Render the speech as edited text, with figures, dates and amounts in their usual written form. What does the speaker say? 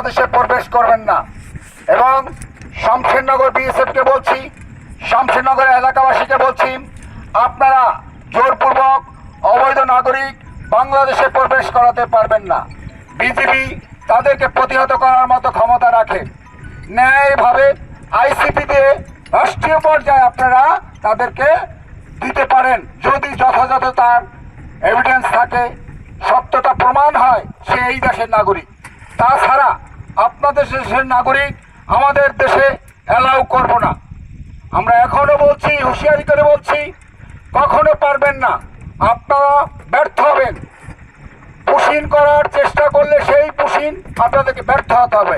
বাংলাদেশে প্রবেশ করবেন না। এবং শামশেরনগর বিএসএফকে বলছি, শামশেরনগর এলাকাবাসীকে বলছি, আপনারা জোরপূর্বক অবৈধ নাগরিক বাংলাদেশে প্রবেশ করাতে পারবেন না। বিজিবি তাদেরকে প্রতিহত করার মতো ক্ষমতা রাখে। ন্যায়ভাবে আইসিপি দিয়ে রাষ্ট্রীয় পর্যায়ে আপনারা তাদেরকে দিতে পারেন, যদি যথাযথ তার এভিডেন্স থাকে, সত্যতা প্রমাণ হয় সে এই দেশের নাগরিক। তাছাড়া আপনাদের দেশের নাগরিক আমাদের দেশে অ্যালাউ করব না। আমরা এখনো বলছি, হুঁশিয়ারি করে বলছি, কখনো পারবেন না, আপনারা ব্যর্থ হবেন। পুশিন করার চেষ্টা করলে সেই পুশিন আপনাদেরকে ব্যর্থ হতে হবে।